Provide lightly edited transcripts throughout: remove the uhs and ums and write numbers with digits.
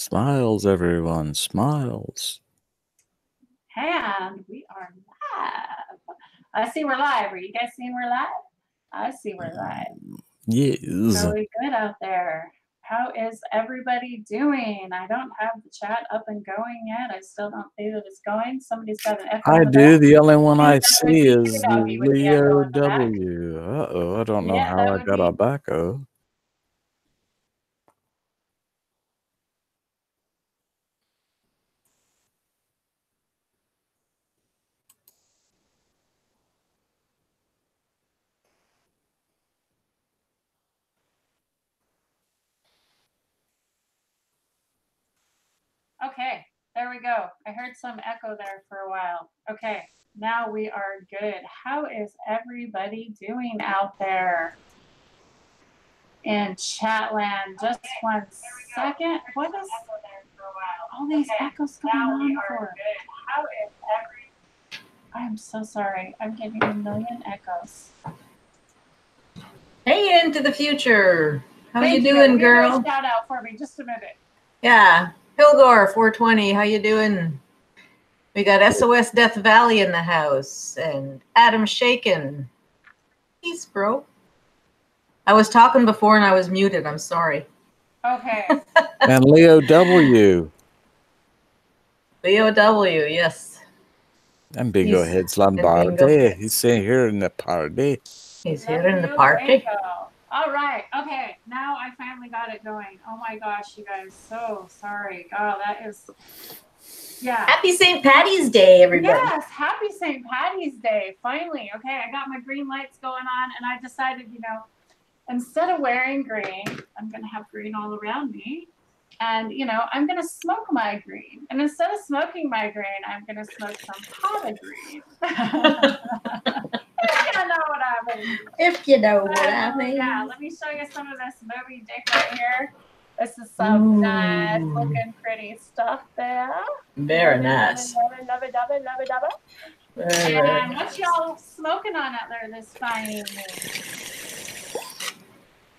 Smiles, everyone. Smiles. And we are live. I see we're live. Are you guys seeing we're live? I see we're live. Yes. Are we good out there? How is everybody doing? I don't have the chat up and going yet. I still don't see that it's going. Somebody's got an echo. I do. The only one I see is Doggy with the Leo echo in the back. W. Uh-oh. I don't know Yeah, how that I would got be- a backo. Okay, there we go. I heard some echo there for a while. Okay, now we are good. How is everybody doing out there in Chatland? Just one second. What is all these echoes going on for? How is I'm so sorry. I'm getting a million echoes. Hey, into the future. How Thank you doing, Give girl? a shout out for me, just a minute. Yeah, Pilgor 420. How you doing? We got SOS Death Valley in the house and Adam Shaken. Peace, bro. I was talking before and I was muted. I'm sorry. Okay. And Leo W. Leo W. Yes. And Bingo Heads Lombardi. He's here in the party. He's here in the party. All right. Okay. Now I finally got it going. Oh my gosh, you guys. So sorry. Oh, that is. Yeah. Happy St. Patty's Day, everybody. Yes. Happy St. Patty's Day. Finally. Okay. I got my green lights going on and I decided, instead of wearing green, I'm going to have green all around me. And, I'm going to smoke my green. And instead of smoking my green, I'm going to smoke some potted green. If you know what I mean. If you know what I mean. Yeah, let me show you some of this Moby Dick right here. This is some nice looking pretty stuff there. Very nice. Love it. And what y'all smoking on out there this fine evening?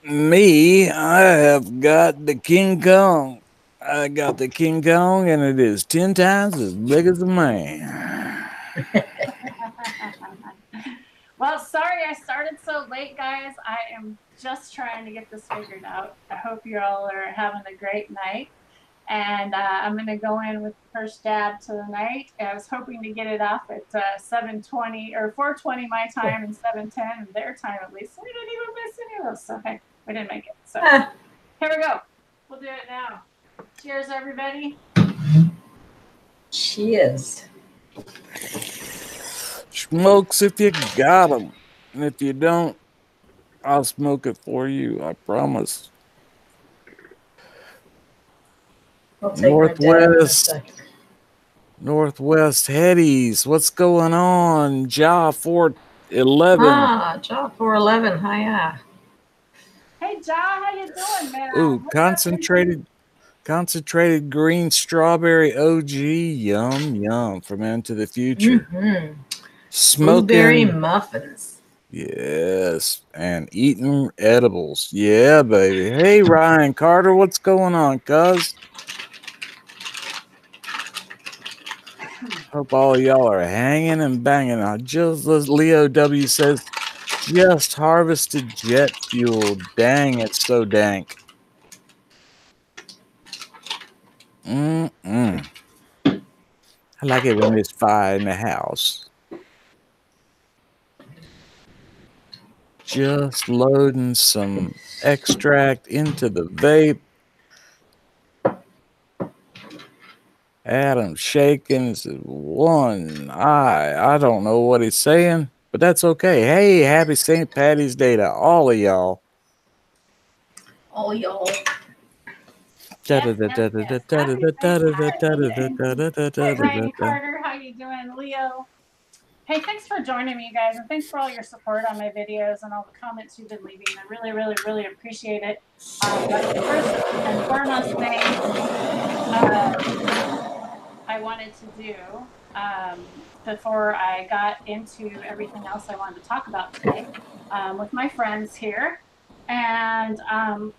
Me, I have got the King Kong. I got the King Kong, and it is 10 times as big as a man. Well, sorry I started so late, guys. I am just trying to get this figured out. I hope you all are having a great night. And I'm going to go in with the first dab to the night. I was hoping to get it off at 7:20 or 4:20 my time and 7:10 their time at least. We didn't even miss any of those. So, hey, we didn't make it. So here we go. We'll do it now. Cheers, everybody. Cheers. Smokes if you got them. And if you don't, I'll smoke it for you. I promise. Northwest Headies. What's going on? Jaw 411. Jaw 411. Hiya. Hey, Jaw, how you doing, man? Ooh, concentrated green strawberry OG. Yum, yum. From Into the Future. Smoking blueberry muffins. Yes, and eating edibles. Yeah, baby. Hey, Ryan Carter, what's going on, cuz? Hope all y'all are hanging and banging. Just as Leo W says, just harvested jet fuel. Dang, it's so dank. I like it when there's fire in the house. Just loading some extract into the vape. Adam shaking one eye. I don't know what he's saying, but that's okay. Hey, happy St. Patty's Day to all of y'all. All y'all. Ryan Carter, how you doing? Leo. Hey, thanks for joining me, you guys, and thanks for all your support on my videos and all the comments you've been leaving. I really, really, really appreciate it. But the first and foremost thing I wanted to do before I got into everything else I wanted to talk about today with my friends here And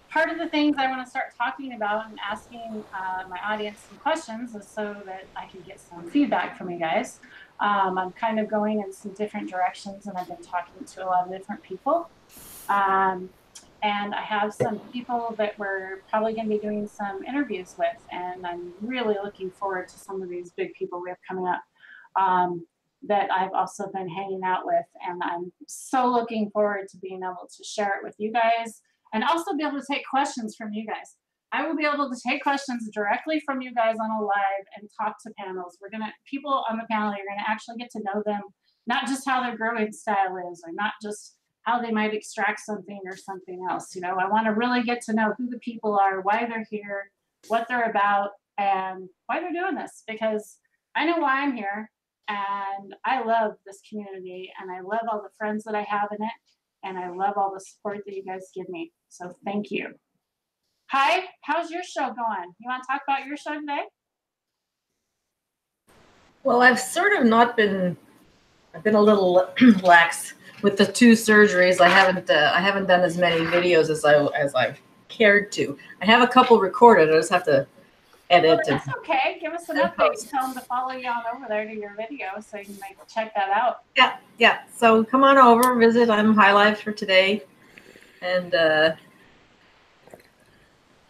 part of the things I want to start talking about and asking my audience some questions is so that I can get some feedback from you guys. I'm kind of going in some different directions, and I've been talking to a lot of different people. And I have some people that we're probably going to be doing some interviews with, and I'm really looking forward to some of these big people we have coming up. That I've also been hanging out with, and I'm so looking forward to being able to share it with you guys and also be able to take questions from you guys. I will be able to take questions directly from you guys on a live and talk to panels. People on the panel, you're gonna actually get to know them, not just how their growing style is, or not just how they might extract something or something else. You know, I want to really get to know who the people are, why they're here, what they're about, and why they're doing this, because I know why I'm here. And I love this community, and I love all the friends that I have in it, and I love all the support that you guys give me. So thank you. Hi, how's your show going? You want to talk about your show today? Well, I've sort of not been. I've been a little lax with the 2 surgeries. I haven't done as many videos as I've cared to. I have a couple recorded. I just have to edit. Well, that's okay. Give us an update. Tell them to follow you on over there to your video so you can check that out. Yeah. So come on over, visit. I'm High Life for today, and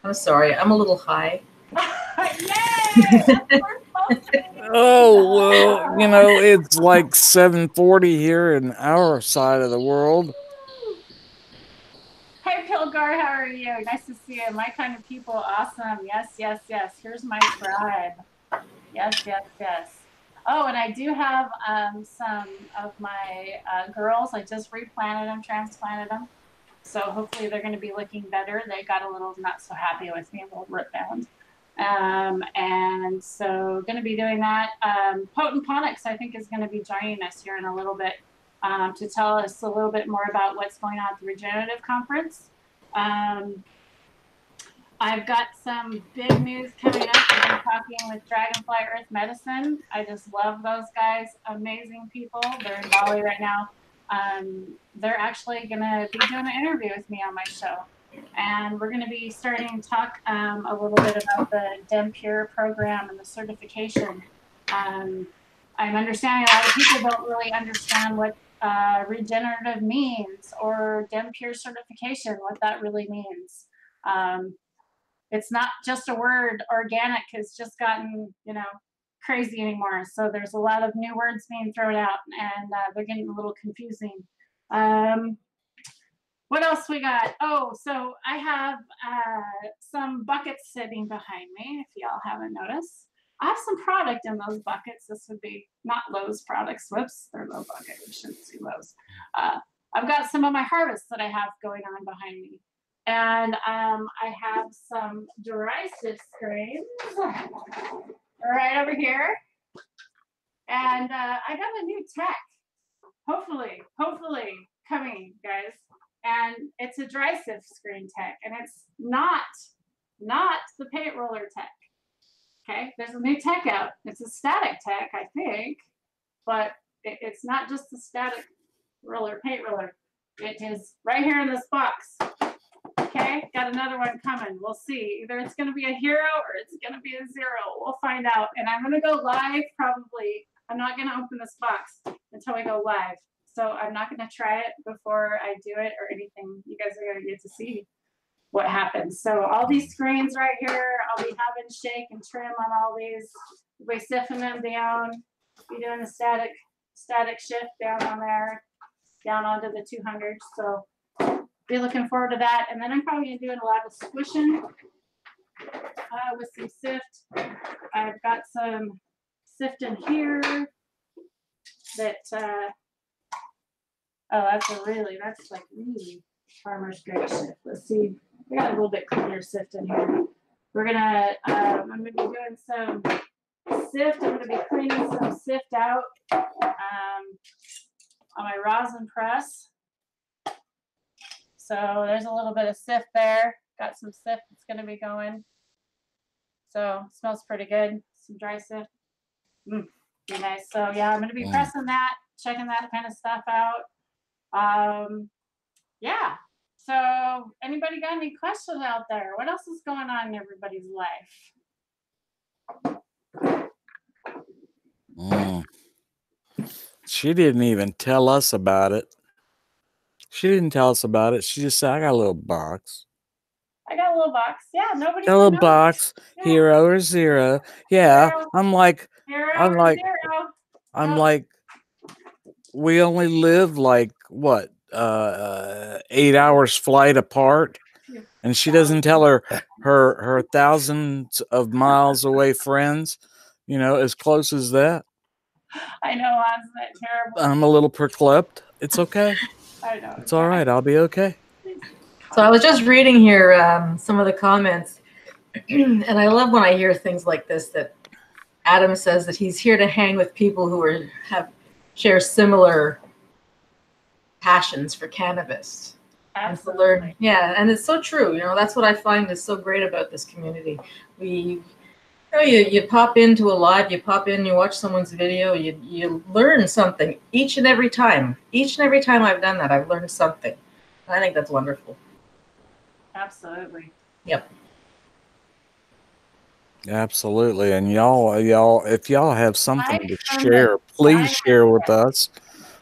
I'm sorry, I'm a little high. Yay! Oh, well, you know, it's like 7:40 here in our side of the world. Hey, Pilgar, how are you? Nice to see you. My kind of people, awesome. Yes, yes, yes. Here's my tribe. Yes, yes, yes. Oh, and I do have some of my girls. I just replanted them, transplanted them. So hopefully they're going to be looking better. They got a little not so happy with me, a little root bound. And so going to be doing that. Potent Ponics, I think, is going to be joining us here in a little bit to tell us a little bit more about what's going on at the Regenerative Conference. I've got some big news coming up. I've been talking with Dragonfly Earth Medicine. I just love those guys. Amazing people. They're in Bali right now. They're actually going to be doing an interview with me on my show. And we're going to be starting to talk a little bit about the DemPure program and the certification. I'm understanding a lot of people don't really understand what regenerative means or DemPure certification, what that really means. It's not just a word. Organic has just gotten, crazy anymore. So there's a lot of new words being thrown out, and they're getting a little confusing. What else we got? Oh, so I have some buckets sitting behind me, if y'all haven't noticed. I have some product in those buckets. This would be not Lowe's products. Whoops, they're low bucket. We shouldn't see Lowe's. I've got some of my harvests that I have going on behind me. And I have some derisive strains right over here. And I got a new tech, hopefully coming, guys. And it's a derisive screen tech, and it's not the paint roller tech. Okay, there's a new tech out. It's a static tech, I think, but it's not just the static paint roller. It is right here in this box. Okay, got another one coming. We'll see. Either it's going to be a hero or it's going to be a zero. We'll find out. And I'm going to go live probably. I'm not going to open this box until we go live. So I'm not going to try it before I do it or anything. You guys are going to get to see what happens. So all these screens right here, I'll be having shake and trim on all these. We'll be sifting them down. Be doing a static shift down on there, down onto the 200. So be looking forward to that. And then I'm probably going to do a lot of squishing with some sift. I've got some sift in here that, that's like really farmer's grade sift. Let's see. We got a little bit cleaner sift in here. We're going to, I'm going to be doing some sift. I'm going to be cleaning some sift out on my rosin press. So there's a little bit of sift there. Got some sift that's going to be going. So it smells pretty good. Some dry sift. Be nice. So yeah, I'm going to be pressing that, checking that kind of stuff out. Yeah. So anybody got any questions out there? What else is going on in everybody's life? She didn't even tell us about it. She didn't tell us about it. She just said, I got a little box. I got a little box. Yeah, nobody Got a little box, yeah. hero or zero. Yeah, Zero. I'm like, Nope. we only live like what, 8 hours flight apart, and she doesn't tell her thousands of miles away friends, as close as that. I know, isn't it terrible? I'm a little perkleped. It's okay. I know. It's all right. I'll be okay. So I was just reading here some of the comments, and I love when I hear things like this, that Adam says that he's here to hang with people who share similar passions for cannabis. Absolutely. And to learn. Yeah, and it's so true. That's what I find is so great about this community. You pop into a live, you pop in, you watch someone's video, you learn something each and every time. Each and every time I've done that, I've learned something. I think that's wonderful. Absolutely. Yep. Absolutely. And y'all, if y'all have something to share, please share with us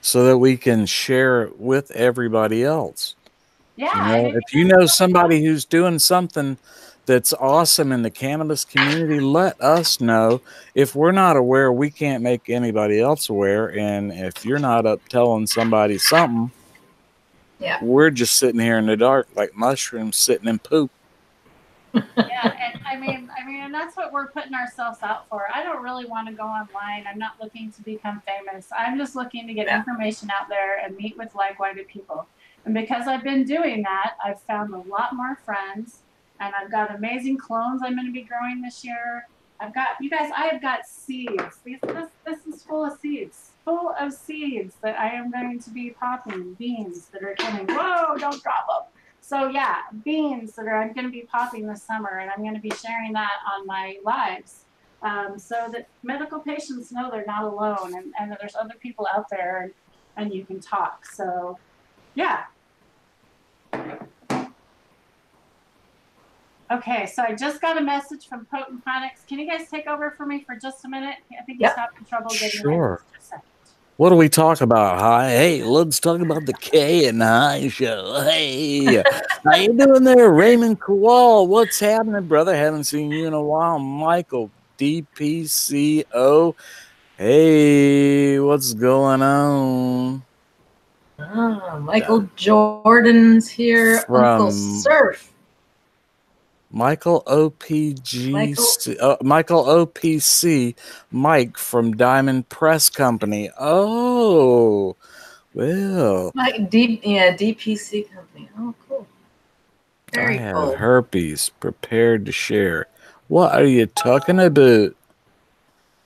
so that we can share it with everybody else. Yeah. If you know somebody who's doing something that's awesome in the cannabis community, let us know. If we're not aware, we can't make anybody else aware. And if you're not up telling somebody something, yeah, we're just sitting here in the dark like mushrooms sitting in poop. Yeah, and I mean, and that's what we're putting ourselves out for. I don't really want to go online. I'm not looking to become famous. I'm just looking to get information out there and meet with like-minded people. And because I've been doing that, I've found a lot more friends, and I've got amazing clones I'm going to be growing this year. I have got seeds. This is full of seeds that I am going to be popping, beans that are getting, whoa, don't drop them. So yeah, beans that I'm going to be popping this summer, and I'm going to be sharing that on my lives, so that medical patients know they're not alone, and that there's other people out there, and you can talk. So yeah. Okay, so I just got a message from Potent Phonics. Can you guys take over for me for just a minute? I think he's having trouble getting Sure. in. Just a second. What do we talk about? Hi, hey, let's talk about the K and High show. Hey, how you doing there, Raymond Kowal? What's happening, brother? Haven't seen you in a while. Michael DPCO. Hey, what's going on? Michael Jordan's here. Uncle Surf. Michael OPGC, Michael OPC, Mike from Diamond Press Company. Oh, well. DPC Company. Oh, cool. Very cool. I have herpes prepared to share. What are you talking about?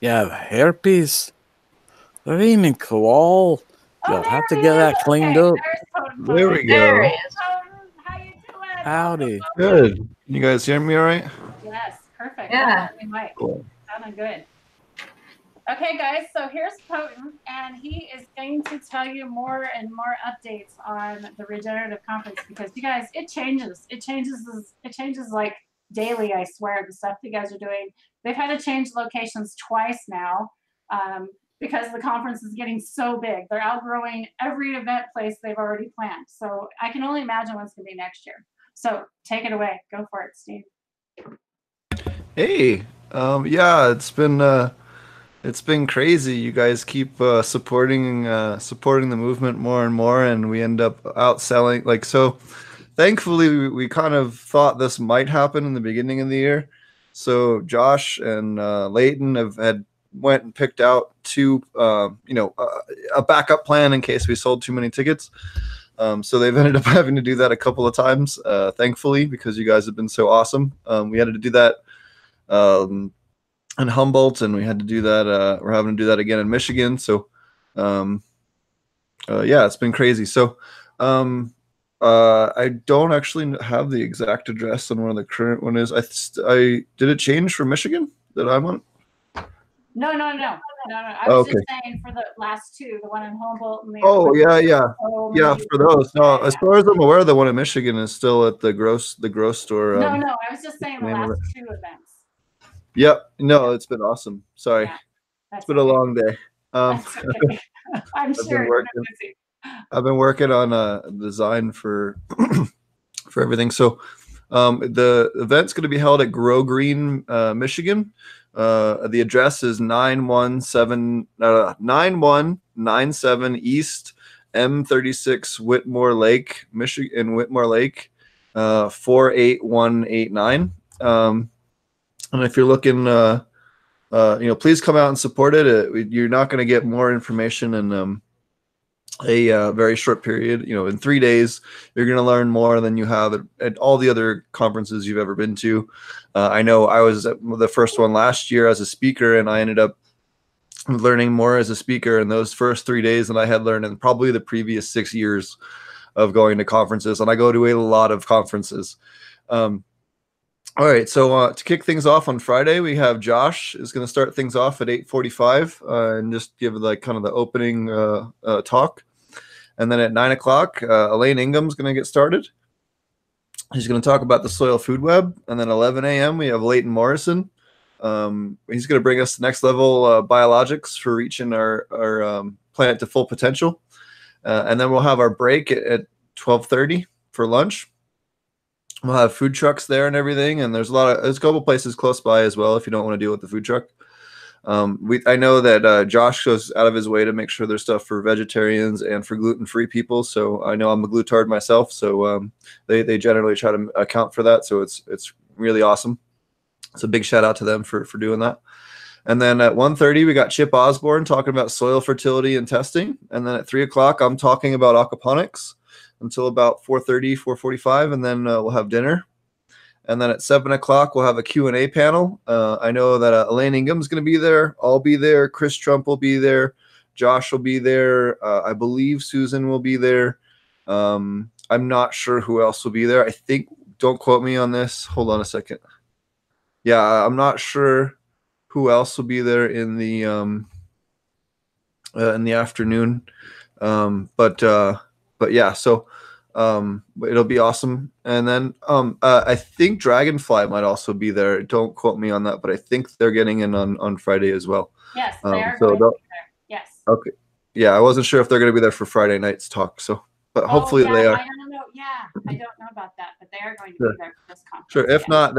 You have herpes? Raymond Kowal. You'll have to get that cleaned up. There we go. How you doing? Howdy. Good. Can you guys hear me all right? Yes, perfect. Yeah. Cool. Sounding good. Okay, guys, so here's Potent, and he is going to tell you more and more updates on the Regenerative Conference, because you guys, it changes like daily, I swear, the stuff you guys are doing. They've had to change locations twice now, because the conference is getting so big. They're outgrowing every event place they've already planned. So I can only imagine what's going to be next year. So take it away. Go for it, Steve. Hey, yeah, it's been crazy. You guys keep supporting the movement more and more, and we end up outselling. Like, so thankfully we kind of thought this might happen in the beginning of the year. So Josh and Leighton had went and picked out a backup plan in case we sold too many tickets. So they've ended up having to do that a couple of times, thankfully, because you guys have been so awesome. We had to do that in Humboldt, and we had to do that. We're having to do that again in Michigan. So, yeah, it's been crazy. So, I don't actually have the exact address on where the current one is. I did it change from Michigan that I went? No. No. I was Okay. just saying for the last two, the one in Humboldt and the Oh, other yeah, one. yeah. So Yeah, many- for those. No, Yeah, as yeah. far as I'm aware, the one in Michigan is still at the gross store. No, I was just saying the name of last it. two events. Yep. No, it's been awesome. Sorry. Yeah, It's that's been a okay. long day. That's okay. I'm been sure it's working. been busy. I've been working on a design for for everything. So the event's going to be held at Grow Green, Michigan. The address is 9197 East M36 Whitmore Lake, Michigan, Whitmore Lake, 48189. And if you're looking, please come out and support it. You're not going to get more information in a very short period. In 3 days, you're going to learn more than you have at all the other conferences you've ever been to. I know I was at the first one last year as a speaker, and I ended up learning more as a speaker in those first 3 days than I had learned in probably the previous 6 years of going to conferences. And I go to a lot of conferences. All right, so to kick things off on Friday, we have Josh is going to start things off at 8:45 and just give like kind of the opening talk. And then at 9 o'clock, Elaine Ingham's going to get started. He's going to talk about the soil food web. And then 11 a.m., we have Leighton Morrison. He's going to bring us next level biologics for reaching our plant to full potential. And then we'll have our break at 12:30 for lunch. We'll have food trucks there and everything. And there's a couple places close by as well if you don't want to deal with the food truck. I know that Josh goes out of his way to make sure there's stuff for vegetarians and for gluten-free people. So I know I'm a glutard myself, so they generally try to account for that. So it's really awesome. So big shout out to them for doing that. And then at 1:30 we got Chip Osborne talking about soil fertility and testing. And then at 3 o'clock I'm talking about aquaponics until about 4:30, 4:45, and then we'll have dinner. And then at 7 o'clock, we'll have a Q&A panel. I know that Elaine Ingham's going to be there. I'll be there. Chris Trump will be there. Josh will be there. I believe Susan will be there. I'm not sure who else will be there. I think, don't quote me on this. Hold on a second. Yeah, I'm not sure who else will be there in the afternoon. But yeah, so it'll be awesome. And then I think Dragonfly might also be there. Don't quote me on that, but I think they're getting in on Friday as well. Yes, they are going to be there. Yes. Okay. Yeah, I wasn't sure if they're going to be there for Friday night's talk. So, but hopefully they are. I don't know. Yeah, I don't know about that, but they are going to be there for this conference. Sure. If not,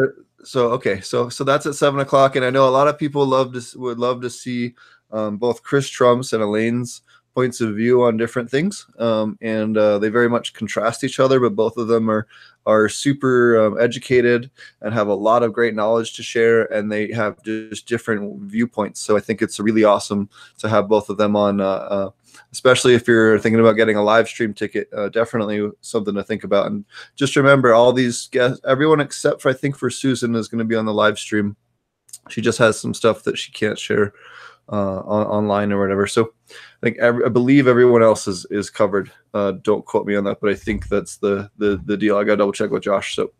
okay. So that's at 7 o'clock, and I know a lot of people would love to see both Chris Trump's and Elaine's points of view on different things, and they very much contrast each other, but both of them are super educated and have a lot of great knowledge to share, and they have just different viewpoints. So I think it's really awesome to have both of them on, especially if you're thinking about getting a live stream ticket. Definitely something to think about. And just remember, all these guests, everyone except for I think for Susan is going to be on the live stream. She just has some stuff that she can't share online or whatever. So I believe everyone else is covered. Don't quote me on that, but I think that's the deal. I got to double check with Josh. So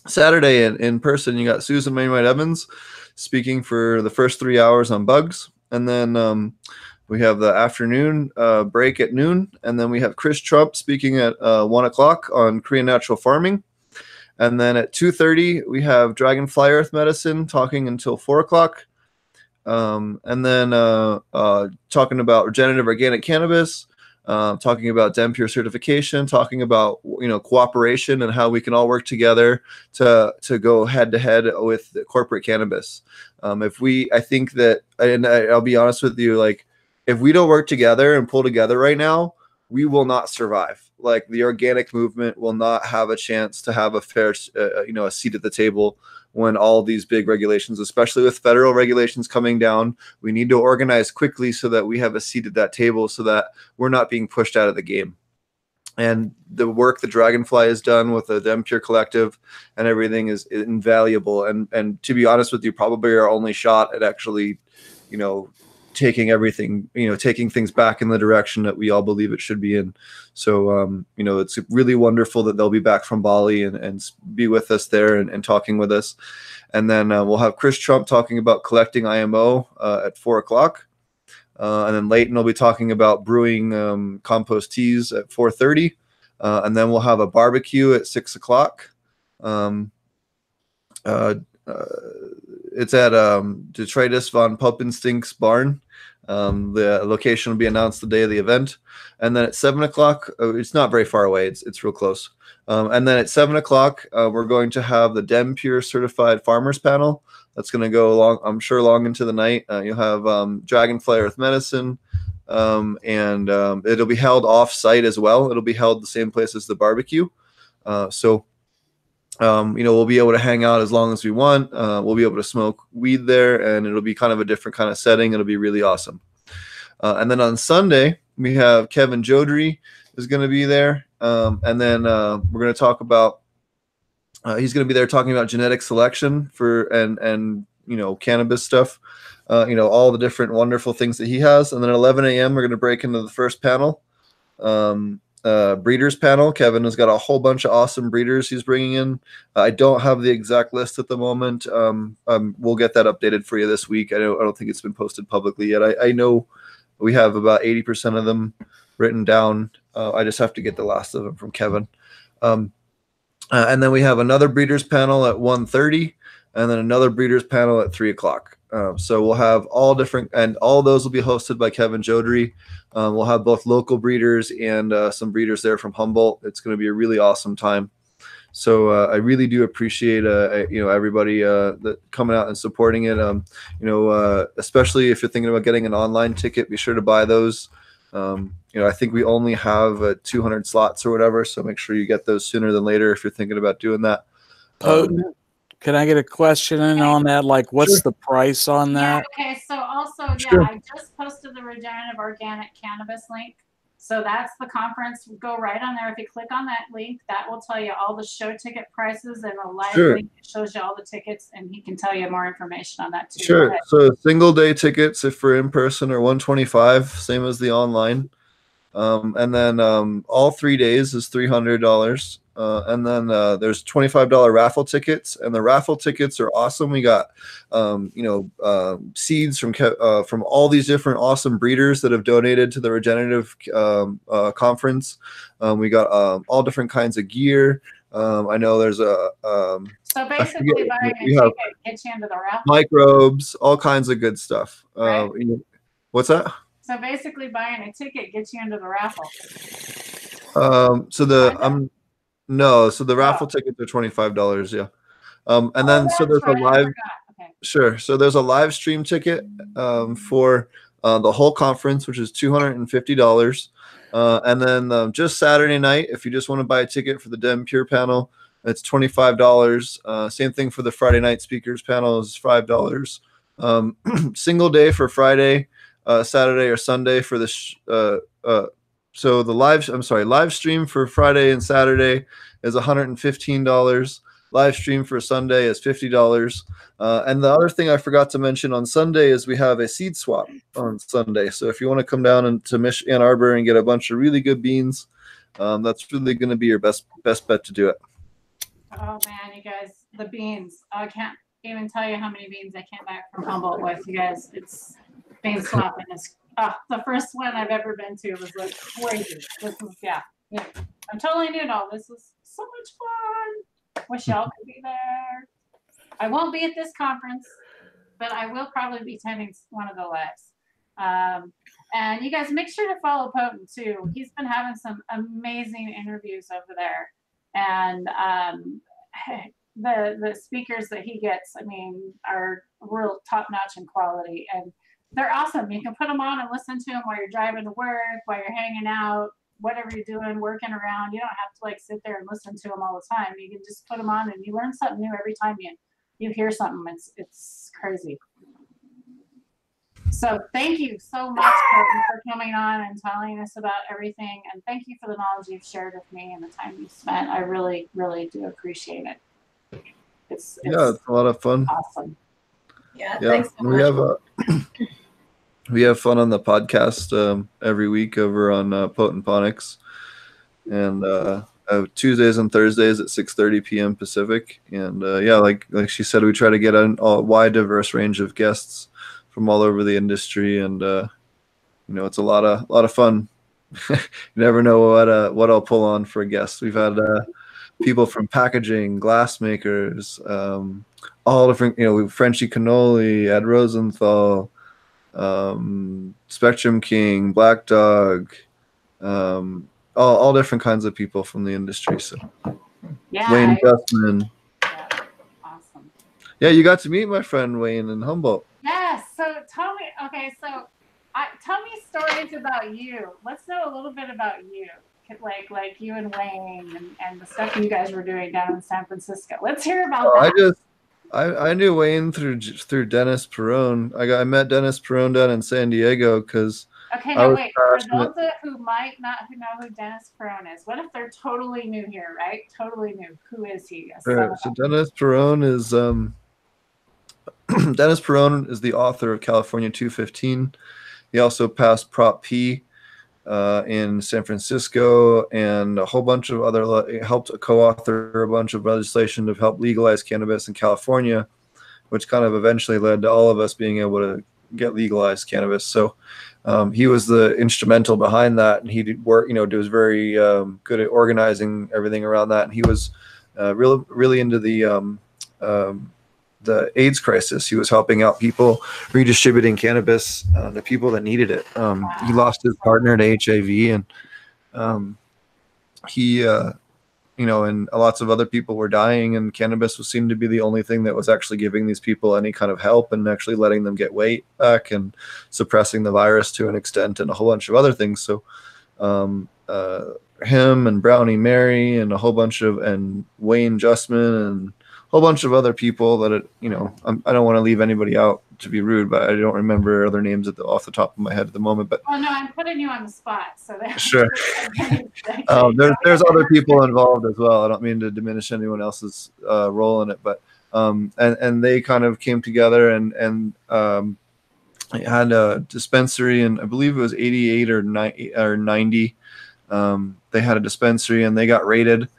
Saturday in person, you got Susan Wainwright Evans speaking for the first 3 hours on bugs. And then we have the afternoon break at noon. And then we have Chris Trump speaking at 1 o'clock on Korean natural farming. And then at 2:30, we have Dragonfly Earth Medicine talking until 4 o'clock. And then talking about regenerative organic cannabis, talking about DEM Pure certification, talking about cooperation and how we can all work together to go head to head with corporate cannabis. I think that, and I'll be honest with you, like if we don't work together and pull together right now, we will not survive. Like the organic movement will not have a chance to have a fair, a seat at the table when all these big regulations, especially with federal regulations coming down. We need to organize quickly so that we have a seat at that table so that we're not being pushed out of the game. And the work that Dragonfly has done with the DEM Pure Collective and everything is invaluable. And to be honest with you, probably our only shot at actually, taking everything, taking things back in the direction that we all believe it should be in. So, it's really wonderful that they'll be back from Bali and be with us there and talking with us. And then we'll have Chris Trump talking about collecting IMO at 4 o'clock. And then Leighton will be talking about brewing compost teas at 4:30. And then we'll have a barbecue at 6 o'clock. It's at Detritus von Puppenstink's barn. The location will be announced the day of the event. And then at 7 o'clock, it's not very far away. It's real close. And then at 7 o'clock, we're going to have the Dem Pure Certified Farmers Panel. That's going to go along, I'm sure, long into the night. You'll have Dragonfly Earth Medicine, and it'll be held off-site as well. It'll be held the same place as the barbecue. We'll be able to hang out as long as we want. We'll be able to smoke weed there, and it'll be kind of a different kind of setting. It'll be really awesome. And then on Sunday, we have Kevin Jodry is going to be there. And then we're going to talk about, he's going to be there talking about genetic selection and cannabis stuff, all the different wonderful things that he has. And then at 11 a.m., we're going to break into the first panel. Breeders panel. Kevin has got a whole bunch of awesome breeders he's bringing in. I don't have the exact list at the moment. We'll get that updated for you this week. I don't think it's been posted publicly yet. I know we have about 80% of them written down. I just have to get the last of them from Kevin. And then we have another breeders panel at 1:30, and then another breeders panel at 3 o'clock. So we'll have all different, and all those will be hosted by Kevin Jodry. We'll have both local breeders and some breeders there from Humboldt. It's going to be a really awesome time. So I really do appreciate everybody that coming out and supporting it. Especially if you're thinking about getting an online ticket, be sure to buy those. I think we only have 200 slots or whatever, so make sure you get those sooner than later if you're thinking about doing that. Can I get a question in on that? Like, what's the price on that? Yeah, okay, so also, I just posted the Regenerative Organic Cannabis link. So that's the conference. Go right on there. If you click on that link, that will tell you all the show ticket prices, and a live link shows you all the tickets, and he can tell you more information on that too. Sure. So single day tickets, if for in person, are $125, same as the online. And then all 3 days is $300. And then there's $25 raffle tickets, and the raffle tickets are awesome. We got seeds from all these different awesome breeders that have donated to the Regenerative conference. We got all different kinds of gear. I know there's so basically buying a ticket gets you into the raffle. Microbes, all kinds of good stuff. Right? What's that? So basically buying a ticket gets you into the raffle. So the raffle tickets are $25, yeah. And then so there's a live So there's a live stream ticket for the whole conference, which is $250. And then just Saturday night, if you just want to buy a ticket for the Dem Pure panel, it's $25. Same thing for the Friday night speakers panel is $5. Single day for Friday, Saturday, or Sunday for the so the live stream for Friday and Saturday is $115. Live stream for Sunday is $50. And the other thing I forgot to mention on Sunday is we have a seed swap on Sunday. So if you want to come down to Ann Arbor and get a bunch of really good beans, that's really going to be your best bet to do it. Oh man, you guys, the beans! I can't even tell you how many beans I came back from Humboldt with. You guys, it's bean swapping is the first one I've ever been to was like crazy. This was I'm totally new to all this. Was so much fun. Wish y'all could be there. I won't be at this conference, but I will probably be attending one of the lives. And you guys make sure to follow Potent too. He's been having some amazing interviews over there. And the speakers that he gets, I mean, are real top notch in quality, and they're awesome. You can put them on and listen to them while you're driving to work, while you're hanging out, whatever you're doing, working around. You don't have to like sit there and listen to them all the time. You can just put them on, and you learn something new every time you hear something. It's crazy. So thank you so much for coming on and telling us about everything. And thank you for the knowledge you've shared with me and the time you spent. I really, really do appreciate it. It's a lot of fun. Awesome. Yeah, thanks so much. We have fun on the podcast every week over on Potent Ponics. And Tuesdays and Thursdays at 6:30 p.m. Pacific. And like she said, we try to get a wide, diverse range of guests from all over the industry, and it's a lot of fun. You never know what I'll pull on for a guest. We've had people from packaging, glass makers, all different, Frenchy Cannoli, Ed Rosenthal, Spectrum King, Black Dog, all different kinds of people from the industry. So Yeah. Wayne Dustman. Yeah, awesome. Yeah, you got to meet my friend Wayne in Humboldt. Yes. So tell me, okay, so tell me stories about you. Let's know a little bit about you. Like you and Wayne and the stuff you guys were doing down in San Francisco. Let's hear about that. I knew Wayne through Dennis Perone. I met Dennis Perone down in San Diego because okay, now wait, for those who might not know who Dennis Perone is, what if they're totally new here, right? Totally new. Who is he? So Dennis Perone is Dennis Perone is the author of California 215. He also passed Prop P in San Francisco, and a whole bunch of other, helped co-author a bunch of legislation to help legalize cannabis in California, which kind of eventually led to all of us being able to get legalized cannabis. So he was the instrumental behind that, and he did work, was very good at organizing everything around that. And he was really into the AIDS crisis. He was helping out people, redistributing cannabis to people that needed it. He lost his partner to HIV, and he, and lots of other people were dying, and cannabis seemed to be the only thing that was actually giving these people any kind of help and actually letting them get weight back and suppressing the virus to an extent, and a whole bunch of other things. So him and Brownie Mary and a whole bunch of, and Wayne Justman and whole bunch of other people that I don't want to leave anybody out to be rude, but I don't remember other names off the top of my head at the moment. But no, I'm putting you on the spot, so sure. There's other people involved as well. I don't mean to diminish anyone else's role in it, but and they kind of came together and had a dispensary, and I believe it was 88 or 90. They had a dispensary, and they got raided,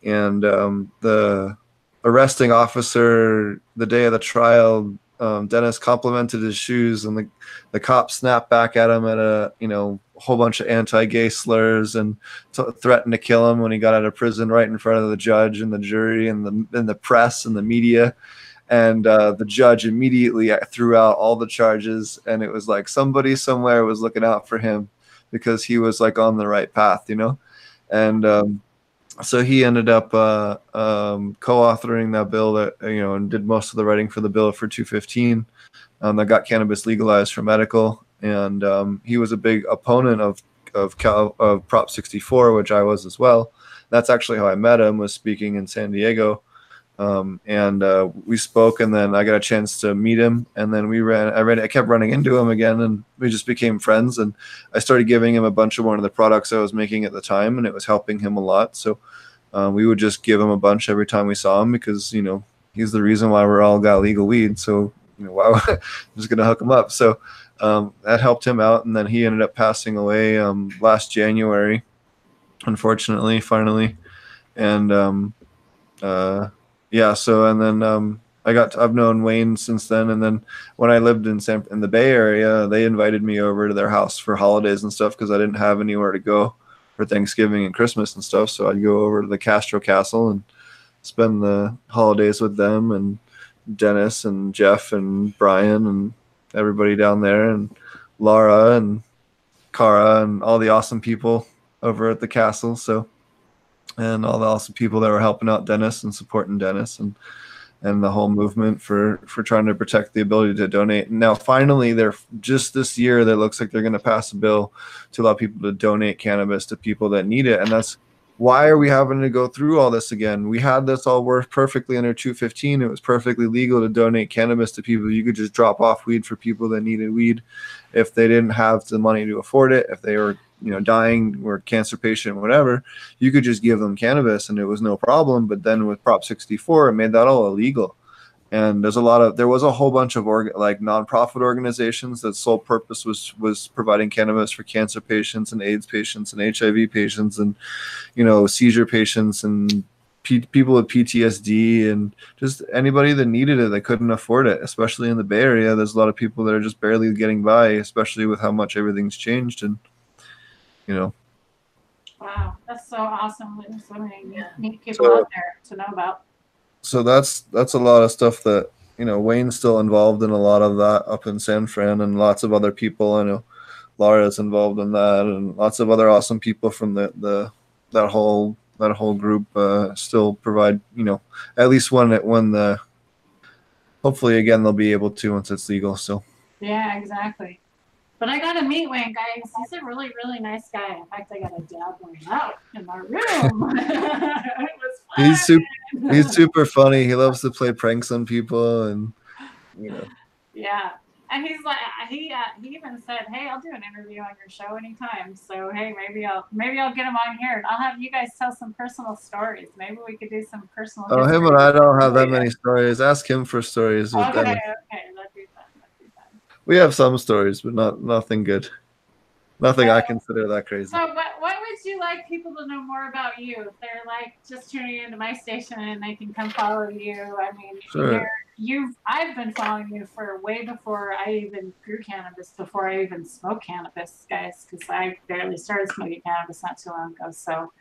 and the arresting officer, the day of the trial, Dennis complimented his shoes, and the cop snapped back at him at a whole bunch of anti-gay slurs and threatened to kill him when he got out of prison, right in front of the judge and the jury and the press and the media. And the judge immediately threw out all the charges, and it was like somebody somewhere was looking out for him because he was like on the right path, and so he ended up co-authoring that bill that and did most of the writing for the bill for 215 that got cannabis legalized for medical. And he was a big opponent of Prop 64, which I was as well. That's actually how I met him, was speaking in San Diego. And we spoke, and then I got a chance to meet him, and then I kept running into him again, and we just became friends, and I started giving him a bunch of one of the products I was making at the time, and it was helping him a lot. So we would just give him a bunch every time we saw him, because he's the reason why we're all got legal weed. So why I'm just gonna hook him up. So that helped him out, and then he ended up passing away last January, unfortunately, finally. And yeah, so, and then I've known Wayne since then, and then when I lived in the Bay Area, they invited me over to their house for holidays and stuff, because I didn't have anywhere to go for Thanksgiving and Christmas and stuff. So I'd go over to the Castro Castle and spend the holidays with them, and Dennis and Jeff and Brian and everybody down there, and Laura and Cara and all the awesome people over at the castle. So, and all the awesome people that were helping out Dennis and supporting Dennis, and the whole movement for trying to protect the ability to donate. And now finally, just this year, that looks like they're going to pass a bill to allow people to donate cannabis to people that need it. And that's why are we having to go through all this again? We had this all work perfectly under 215. It was perfectly legal to donate cannabis to people. You could just drop off weed for people that needed weed if they didn't have the money to afford it, if they were dying or cancer patient, whatever. You could just give them cannabis and it was no problem. But then with Prop 64, it made that all illegal. And there was a whole bunch of nonprofit organizations that sole purpose was providing cannabis for cancer patients and AIDS patients and HIV patients and seizure patients and people with PTSD and just anybody that needed it that couldn't afford it, especially in the Bay Area. There's a lot of people that are just barely getting by, especially with how much everything's changed. And Wow, that's so awesome. There's so many neat people out there to know about. So that's a lot of stuff that Wayne's still involved in a lot of that up in San Fran, and lots of other people. I know Laura's involved in that, and lots of other awesome people from that whole group still provide at least when the hopefully again they'll be able to once it's legal. So yeah, exactly. But I got to meet Wayne, guys. He's a really, really nice guy. In fact, I got to dab Wayne out in my room. It was fun. He's super funny. He loves to play pranks on people, and Yeah, and he's like, he even said, "Hey, I'll do an interview on your show anytime." So hey, maybe I'll get him on here, and I'll have you guys tell some personal stories. Maybe we could do some personal. Oh, him and I don't have that many stories. Ask him for stories. Okay, Dennis. okay, that'd be fun. We have some stories, but nothing good. Nothing I consider that crazy. So what would you like people to know more about you? If they're like just tuning into my station and they can come follow you. I mean, sure. I've been following you for way before I even grew cannabis, before I even smoked cannabis, guys, because I barely started smoking cannabis not too long ago. So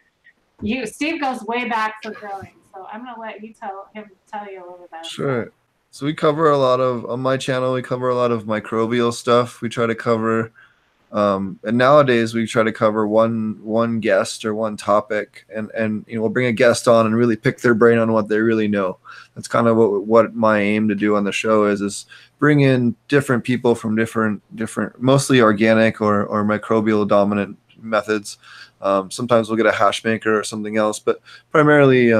Steve goes way back for growing. So I'm gonna let you tell you a little bit about it. Sure. So we cover a lot of, on my channel, we cover a lot of microbial stuff. We try to cover, and nowadays we try to cover one guest or one topic, and we'll bring a guest on and really pick their brain on what they really know. That's kind of what my aim to do on the show is bring in different people from different, mostly organic or microbial dominant methods. Sometimes we'll get a hash maker or something else, but primarily,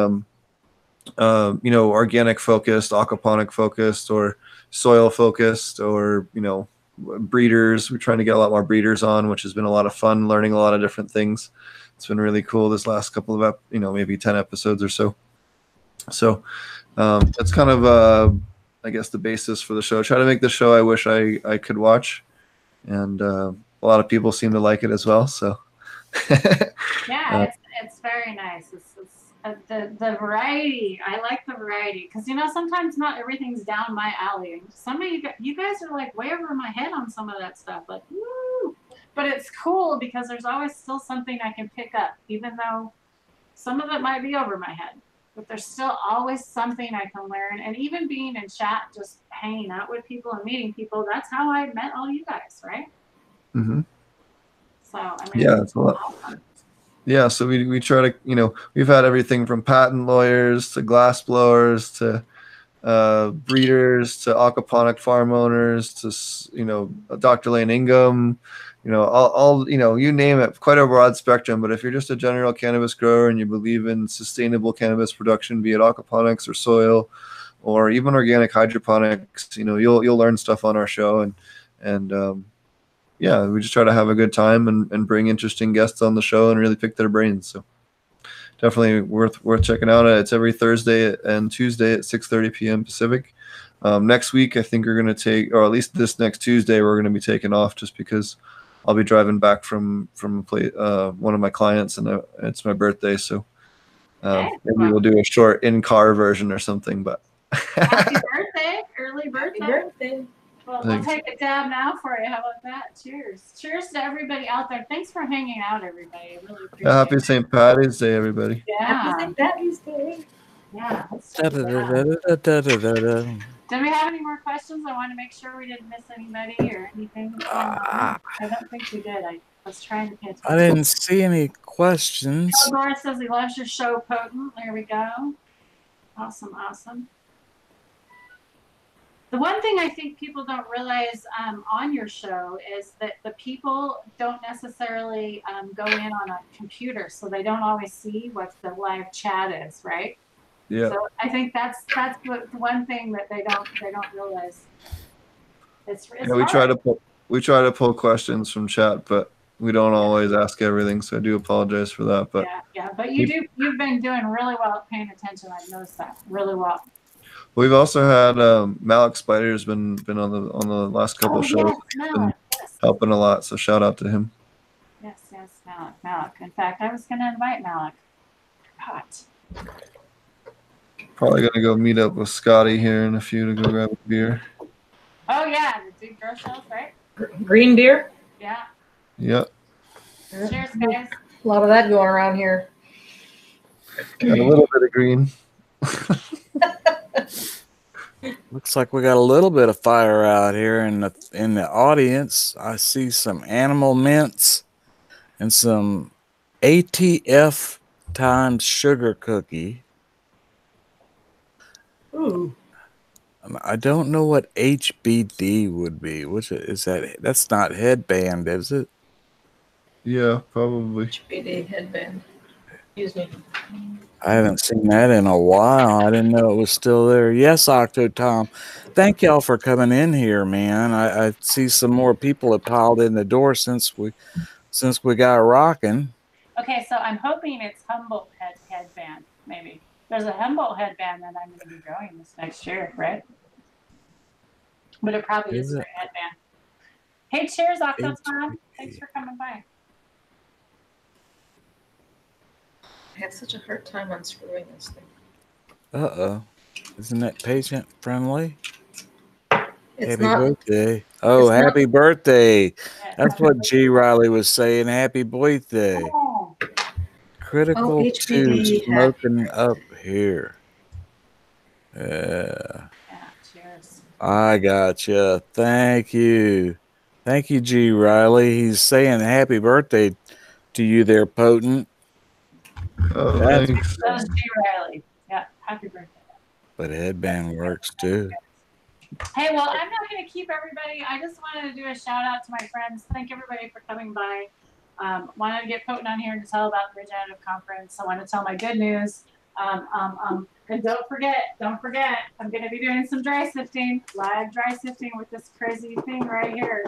organic focused, aquaponic focused, or soil focused, or breeders. We're trying to get a lot more breeders on, which has been a lot of fun, learning a lot of different things. It's been really cool this last couple of maybe 10 episodes or so. So that's kind of I guess the basis for the show. Try to make the show I wish I could watch, and a lot of people seem to like it as well. So yeah, it's very nice. It's the variety. I like the variety because sometimes not everything's down my alley, and some of you guys are like way over my head on some of that stuff. Like, woo! But it's cool because there's always still something I can pick up, even though some of it might be over my head. But there's still always something I can learn, and even being in chat, just hanging out with people and meeting people. That's how I met all you guys, right? Mm-hmm. So I mean, yeah, it's a lot. Awesome. Yeah, so we try to, we've had everything from patent lawyers to glass blowers to breeders to aquaponic farm owners to, Dr. Lane Ingham, all you name it, quite a broad spectrum. But if you're just a general cannabis grower and you believe in sustainable cannabis production, be it aquaponics or soil or even organic hydroponics, you'll learn stuff on our show. And yeah, we just try to have a good time and bring interesting guests on the show and really pick their brains. So definitely worth checking out. It's every Thursday and Tuesday at 6:30 p.m. Pacific. Next week, I think we're going to take, or at least this next Tuesday, we're going to be taking off just because I'll be driving back from one of my clients, and it's my birthday. So maybe we'll do a short in-car version or something. But happy birthday, early birthday. Happy birthday. Well, we'll take a dab now for you. How about that? Cheers. Cheers to everybody out there. Thanks for hanging out, everybody. I really appreciate it. Happy St. Patty's Day, everybody. Yeah. Happy St. Patty's Day. Yeah. Did we have any more questions? I want to make sure we didn't miss anybody or anything. I don't think we did. I was trying to pay attention. I didn't see any questions. Laura says he loves your show, Potent. There we go. Awesome, awesome. The one thing I think people don't realize on your show is that the people don't necessarily go in on a computer, so they don't always see what the live chat is, right? Yeah. So I think that's the one thing that they don't realize. It's yeah, we try to pull questions from chat, but we don't always ask everything, so I do apologize for that. But yeah, but you've been doing really well at paying attention. I've noticed that really well. We've also had Malik Spider's been on the last couple of shows. Yes, Malik, yes. Helping a lot, so shout out to him. Yes, Malik. In fact, I was going to invite Malik. Hot. Probably gonna go meet up with Scotty here in a few to go grab a beer. Oh yeah, the big grow shells, right? Green beer. Yeah. Yep. Cheers, guys. A lot of that going around here. Got a little bit of green. Looks like we got a little bit of fire out here in the audience. I see some animal mints and some ATF times sugar cookie. Ooh. I don't know what HBD would be. Which is that? That's not headband, is it? Yeah, probably. HBD headband. Excuse me. I haven't seen that in a while. I didn't know it was still there. Yes, Octo Tom. Thank y'all for coming in here, man. I see some more people have piled in the door since we got rocking. Okay, so I'm hoping it's Humboldt headband, maybe. There's a Humboldt headband that I'm going to be growing this next year, right? But it probably is a headband. Hey, cheers, Octo Tom. Thanks for coming by. I had such a hard time unscrewing this thing. Uh-oh. Isn't that patient friendly? It's Happy not. birthday. Oh, it's happy not- birthday. Yeah, That's what G. Riley was saying. Happy birthday. Oh, Critical to HBD, smoking up here. Yeah. yeah, cheers. I gotcha. Thank you. Thank you, G. Riley. He's saying happy birthday to you there, Potent. Oh, That's thanks. That was G. Riley. Yeah, happy birthday. but headband works too. Hey, well, I'm not going to keep everybody. I just wanted to do a shout out to my friends. Thank everybody for coming by. Wanted to get Potent on here to tell about the Regenerative Conference. I want to tell my good news. And don't forget, I'm going to be doing some dry sifting, live dry sifting with this crazy thing right here.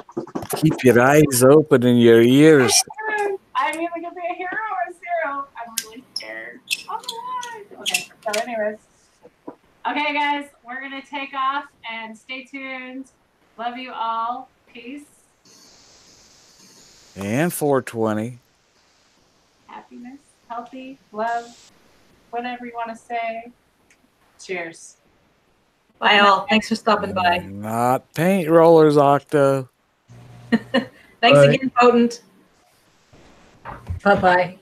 Keep your eyes open and your ears. I'm either going to be a hero or a zero. I'm really scared. I'm alive. Okay, so anyways. Okay, guys, we're going to take off and stay tuned. Love you all. Peace. And 420. Happiness, healthy, love, whatever you want to say. Cheers. Bye, all. Thanks for stopping by. Not paint rollers, Octo. Thanks Bye. again, Potent. Bye-bye.